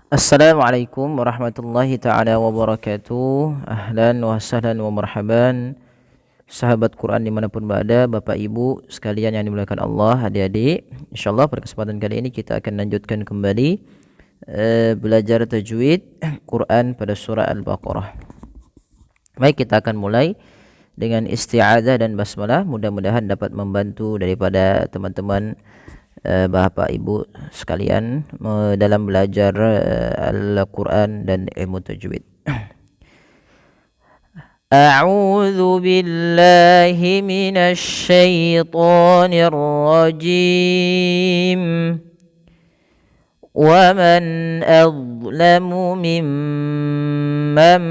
Assalamualaikum warahmatullahi ta'ala wabarakatuh. Ahlan wa sahlan wa marhaban, sahabat Quran dimanapun berada, Bapak Ibu sekalian yang dimuliakan Allah, adik-adik. InsyaAllah pada kesempatan kali ini kita akan lanjutkan kembali belajar tajwid Quran pada surah Al-Baqarah. Baik, kita akan mulai dengan isti'adzah dan basmalah. Mudah-mudahan dapat membantu daripada teman-teman Bapak Ibu sekalian dalam belajar Al-Quran dan ilmu tajwid. A'udzu billahi minasy syaithanir rajim. Wa man adlamu mimman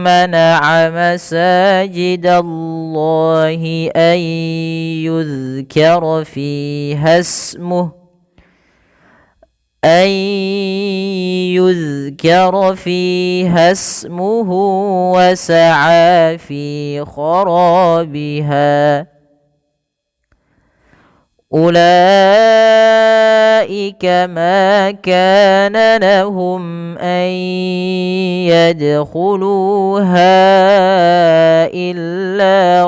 منع مساجد الله أن يذكر فيها اسمه وسعى في خرابها أولئك ما كان لهم أن يدخلوها إلا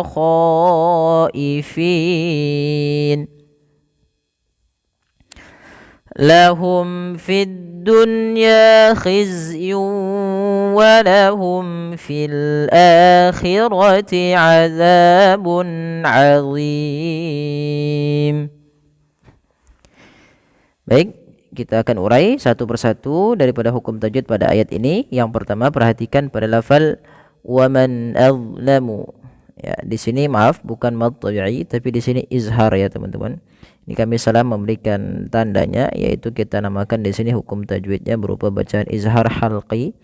خائفين لهم في الدنيا خزي ولهم في الآخرة عذاب عظيم. Baik, kita akan urai satu persatu daripada hukum tajwid pada ayat ini. Yang pertama, perhatikan pada lafal waman azlamu. Ya, di sini maaf bukan mad tabi'i tapi di sini izhar ya teman-teman. Ini kami salah memberikan tandanya, yaitu kita namakan di sini hukum tajwidnya berupa bacaan izhar halqi,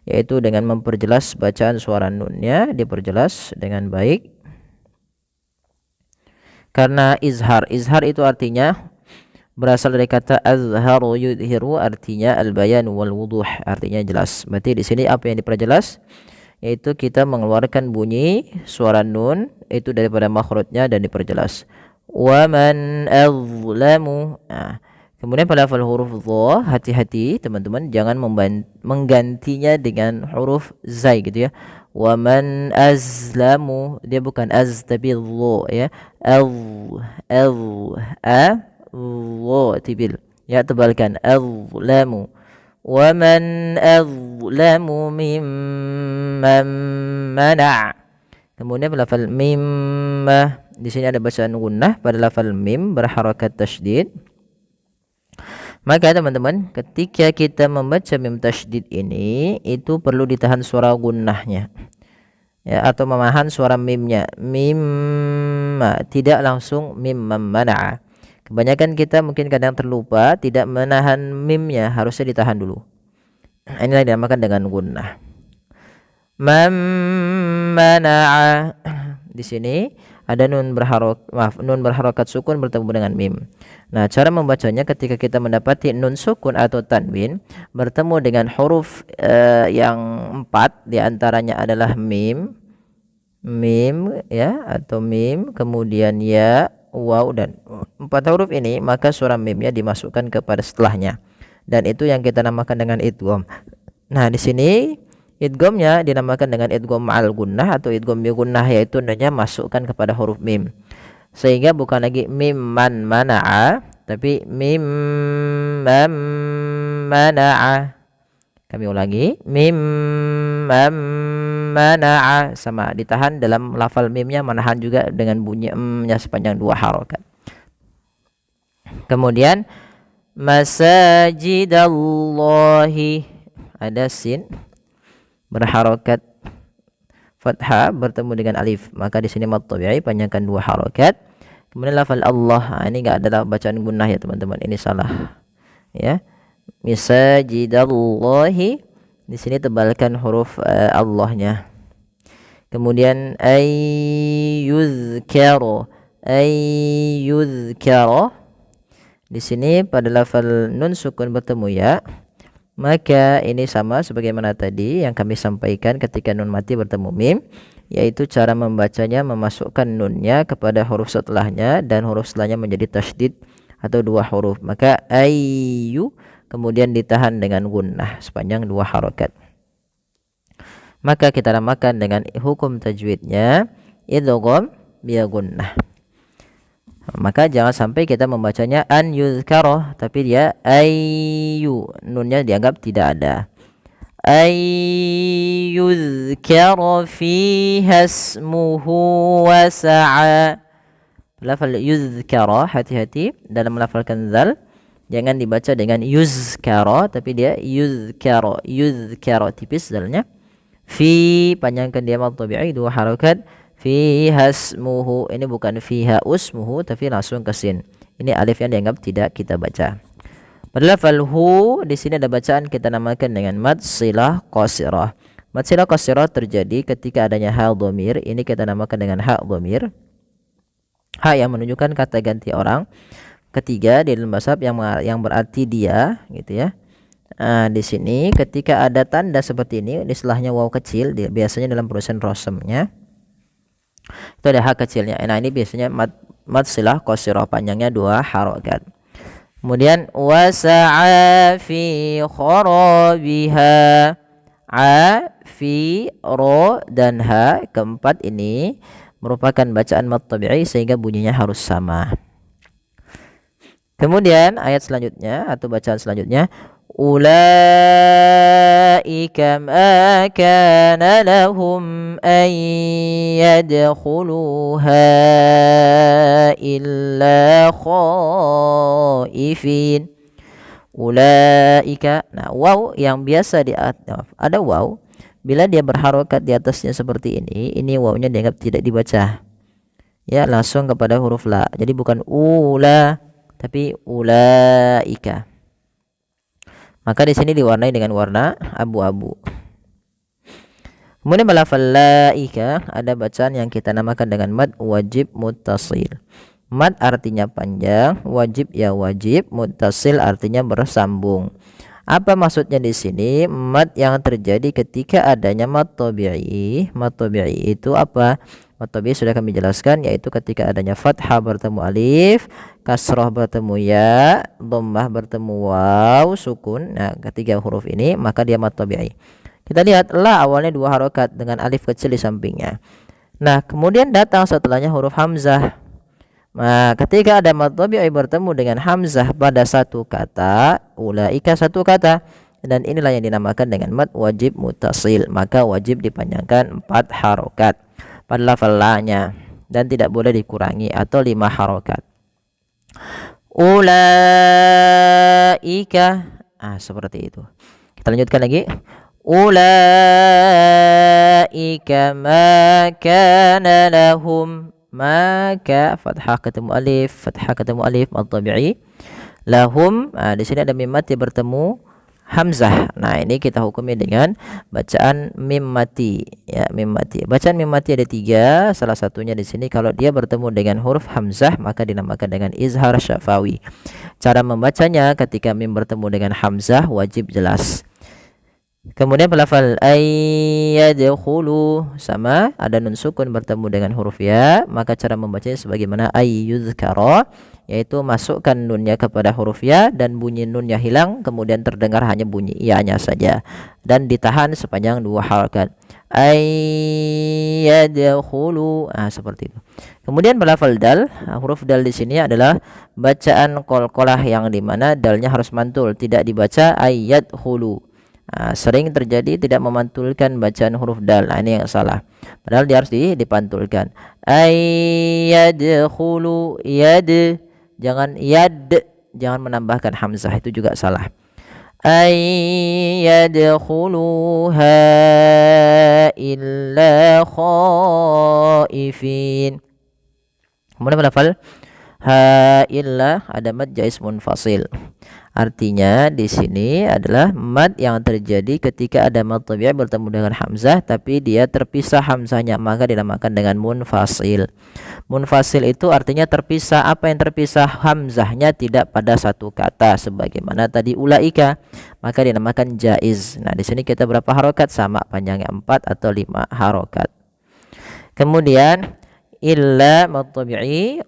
yaitu dengan memperjelas bacaan suara nunnya, diperjelas dengan baik. Karena izhar itu artinya berasal dari kata azharu yudhiru, artinya al-bayan wal wuduh, artinya jelas. Berarti di sini apa yang diperjelas, yaitu kita mengeluarkan bunyi suara nun itu daripada makhrajnya dan diperjelas. Wa man azlamu. Nah, kemudian pada lafal huruf dha, hati-hati teman-teman, jangan menggantinya dengan huruf zai gitu ya. Wa man azlamu, dia bukan az tapi dha ya. Allah tibil ya, tebalkan azlamu. Wa man azlamu mimman mana'. Kemudian lafal mimma, di sini ada bacaan gunnah pada lafal mim berharakat tasydid. Maka teman-teman, ketika kita membaca mim tasydid ini, itu perlu ditahan suara gunnahnya ya, atau memahan suara mimnya. Mimma, tidak langsung mimman mana'a. Kebanyakan kita mungkin kadang terlupa tidak menahan mimnya, harusnya ditahan dulu. Inilah yang dinamakan dengan gunnah. Mana'a. Di sini ada nun berharokat sukun bertemu dengan mim. Nah, cara membacanya ketika kita mendapati nun sukun atau tanwin bertemu dengan huruf yang 4, diantaranya adalah mim ya, atau mim, kemudian ya, waw, dan 4 huruf ini, maka suara mimnya dimasukkan kepada setelahnya, dan itu yang kita namakan dengan idgham. Nah, di sini idghamnya dinamakan dengan idgham ma'al gunnah atau idgham bi gunnah, yaitu nunnya masukkan kepada huruf mim, sehingga bukan lagi mim man mana'a tapi mim man mana'a. Kami ulangi, mim man mana'a, sama ditahan dalam lafal mimnya, menahan juga dengan bunyi nya sepanjang 2 harokat. Kemudian masajidallahi, ada sin berharokat fathah bertemu dengan alif, maka di sini mad tabi'i panjangkan 2 harokat. Kemudian lafal Allah, ini enggak ada bacaan gunnah ya teman-teman, ini salah ya. Masajidallahi, di sini tebalkan huruf Allahnya. Kemudian ayyuzkara, di sini pada lafal nun sukun bertemu ya, maka ini sama sebagaimana tadi yang kami sampaikan ketika nun mati bertemu mim, yaitu cara membacanya memasukkan nunnya kepada huruf setelahnya dan huruf setelahnya menjadi tasydid atau 2 huruf. Maka ayyu, kemudian ditahan dengan gunnah sepanjang 2 harokat. Maka kita namakan dengan hukum tajwidnya idgham bi gunnah. Maka jangan sampai kita membacanya an yuzkara tapi dia ayyu, nunnya dianggap tidak ada. Ayyuzkara fiha ismuhu wa sa'a. Lafal yuzkara, hati-hati dalam melafalkan zal, jangan dibaca dengan yuzkara tapi dia yuzkara, yuzkara tipis zalnya. Fi, panjangkan dia mad tabi'i 2 harakat. Fiha ismuhu, ini bukan fiha usmuhu tapi langsung ke sin. Ini alif yang dianggap tidak kita baca. Pada lafal hu di sini ada bacaan kita namakan dengan mad silah qasirah. Mad silah qasirah terjadi ketika adanya ha dhamir, ini kita namakan dengan ha dhamir. Ha yang menunjukkan kata ganti orang ketiga di dalam bahasa Arab yang berarti dia, gitu ya. Di sini ketika ada tanda seperti ini, istilahnya waw kecil, biasanya dalam perusahaan rosemnya itu ada ha kecilnya. Nah, ini biasanya mad silah qasirah, panjangnya 2 harokat. Kemudian wasa'a fi kharabiha, a, fi, ro, dan ha keempat ini merupakan bacaan mad tabi'i sehingga bunyinya harus sama. Kemudian ayat selanjutnya atau bacaan selanjutnya, ulaika ma kana lahum an yadkhuluha illa khaifin. Ulaika, nah waw yang biasa ada waw, bila dia berharokat di atasnya seperti ini wawnya dianggap tidak dibaca, ya, langsung kepada huruf la. Jadi bukan ula tapi ulaika. Maka di sini diwarnai dengan warna abu-abu. Kemudian lafal laika ada bacaan yang kita namakan dengan mad wajib muttasil. Mad artinya panjang, wajib ya wajib, muttasil artinya bersambung. Apa maksudnya di sini? Mad yang terjadi ketika adanya mad tabi'i. Mad tabi'i itu apa? Mad tabi'i sudah kami jelaskan, yaitu ketika adanya fathah bertemu alif, kasrah bertemu ya, dhammah bertemu waw, sukun. Nah, ketiga huruf ini maka dia mad tabi'i. Kita lihat la awalnya 2 harokat dengan alif kecil di sampingnya. Nah, kemudian datang setelahnya huruf hamzah. Nah, ketika ada mad tabi'i bertemu dengan hamzah pada satu kata, ulaika satu kata, dan inilah yang dinamakan dengan mad wajib muttasil, maka wajib dipanjangkan 4 harokat pada lafal la-nya dan tidak boleh dikurangi atau 5 harokat. Ulaika, seperti itu. Kita lanjutkan lagi. Ulaika ma kana lahum, maka fathah ketemu alif, mad tabi'i. Lahum, di sini ada mim mati bertemu hamzah. Nah, ini kita hukumi dengan bacaan mim mati, ya, mim mati. Bacaan mim mati ada 3, salah satunya di sini kalau dia bertemu dengan huruf hamzah maka dinamakan dengan izhar syafawi. Cara membacanya ketika mim bertemu dengan hamzah wajib jelas. Kemudian pelafal ayyadkhulu sama ada nun sukun bertemu dengan huruf ya, maka cara membacanya sebagaimana ayyuzkara, yaitu masukkan nunnya kepada huruf ya dan bunyi nunnya hilang, kemudian terdengar hanya bunyi ya-nya saja dan ditahan sepanjang 2 harakat. Ayyadkhulu, seperti itu. Kemudian pelafal dal, huruf dal di sini adalah bacaan qalqalah yang dimana dalnya harus mantul, tidak dibaca ayyadkhulu. Sering terjadi tidak memantulkan bacaan huruf dal. Ini yang salah. Padahal dia harus dipantulkan. Ayyadkhulu, yad, jangan yad, jangan menambahkan hamzah, itu juga salah. Ayyadkhuluha illa khaifin. Kemudian melafal ha illa ada mad jaiz munfasil. Artinya di sini adalah mad yang terjadi ketika ada mad tabi'i bertemu dengan hamzah tapi dia terpisah hamzahnya, maka dinamakan dengan munfasil. Munfasil itu artinya terpisah. Apa yang terpisah? Hamzahnya tidak pada satu kata sebagaimana tadi ulaika, maka dinamakan jaiz. Nah, di sini kita berapa harokat? Sama, panjangnya 4 atau 5 harokat. Kemudian illa mad tabi'i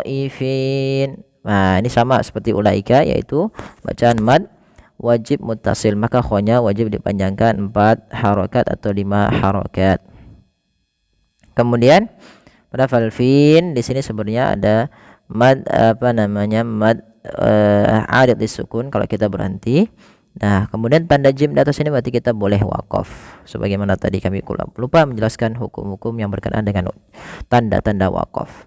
khaifin. Nah, ini sama seperti ulaika, yaitu bacaan mad wajib muttasil, maka khonya wajib dipanjangkan 4 harokat atau 5 harokat. Kemudian pada falfin di sini sebenarnya ada mad mad arid disukun kalau kita berhenti. Nah, kemudian tanda jim di atas ini berarti kita boleh wakaf. Sebagaimana tadi kami lupa menjelaskan hukum-hukum yang berkenaan dengan tanda-tanda wakaf.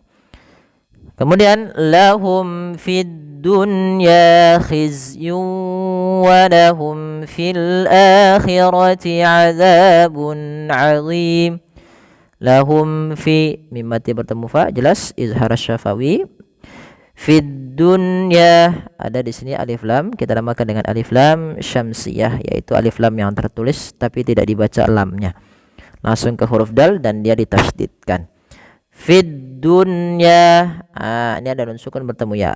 Kemudian lahum fid dunya khizyun wa lahum fil akhirati adzabun 'adzim. Lahum fi mim mati bertemu fa, jelas izhar syafawi. Fid dunya ada di sini alif lam, kita namakan dengan alif lam syamsiyah, yaitu alif lam yang tertulis tapi tidak dibaca lamnya, langsung ke huruf dal dan dia ditasydidkan. Fid dunya, ini ada nun sukun bertemu ya.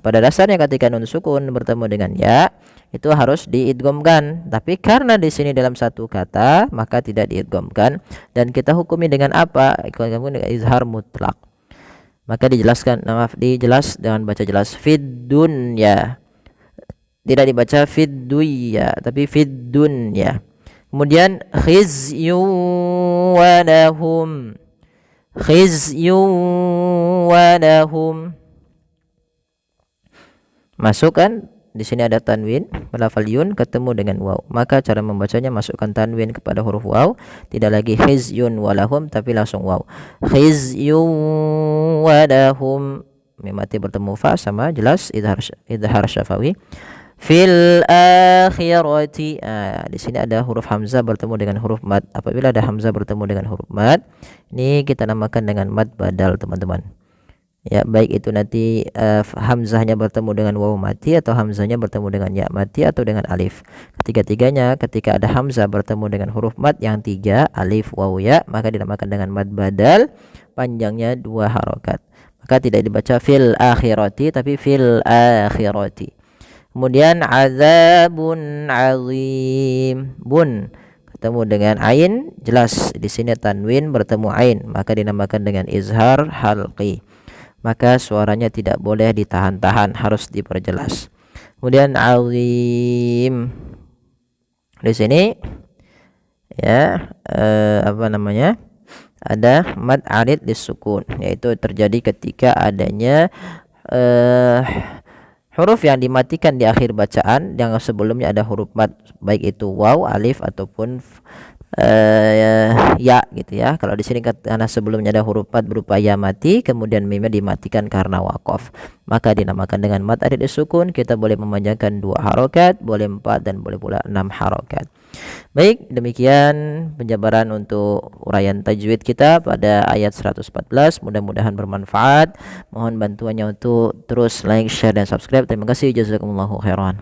Pada dasarnya ketika nun sukun bertemu dengan ya itu harus diidghamkan, tapi karena di sini dalam satu kata maka tidak diidghamkan, dan kita hukumi dengan apa? Dengan izhar mutlak. Maka dijelaskan, dijelas dengan baca jelas fid dunya, tidak dibaca fid dunya tapi fid dunya. Kemudian khizyun wa lahum, khizyun wa lahum, masukkan di sini ada tanwin pada lafal yun ketemu dengan waw, maka cara membacanya masukkan tanwin kepada huruf waw, tidak lagi khizyun walahum tapi langsung waw, khizyun walahum. Mim mati bertemu fa sama jelas idhar syafawi. Fil akhirati, di sini ada huruf hamzah bertemu dengan huruf mad. Apabila ada hamzah bertemu dengan huruf mad, ini kita namakan dengan mad badal, teman-teman. Ya, baik itu nanti hamzahnya bertemu dengan waw mati atau hamzahnya bertemu dengan ya mati atau dengan alif. Ketiga-tiganya ketika ada hamzah bertemu dengan huruf mad yang 3 alif waw ya, maka dinamakan dengan mad badal, panjangnya 2 harokat. Maka tidak dibaca fil akhirati tapi fil akhirati. Kemudian azabun azim, bun ketemu dengan ain, jelas di sini tanwin bertemu ain, maka dinamakan dengan izhar halqi. Maka suaranya tidak boleh ditahan-tahan, harus diperjelas. Kemudian azim di sini ya ada mad arid disukun, yaitu terjadi ketika adanya huruf yang dimatikan di akhir bacaan yang sebelumnya ada huruf mad, baik itu waw, alif ataupun ya gitu ya. Kalau di sini karena sebelumnya ada huruf mad berupa ya mati, kemudian mimnya dimatikan karena waqaf, maka dinamakan dengan mad arid sukun. Kita boleh memanjangkan 2 harokat, boleh 4 dan boleh pula 6 harokat. Baik, demikian penjabaran untuk uraian tajwid kita pada ayat 114. Mudah-mudahan bermanfaat. Mohon bantuannya untuk terus like, share dan subscribe. Terima kasih, jazakumullahu khairan.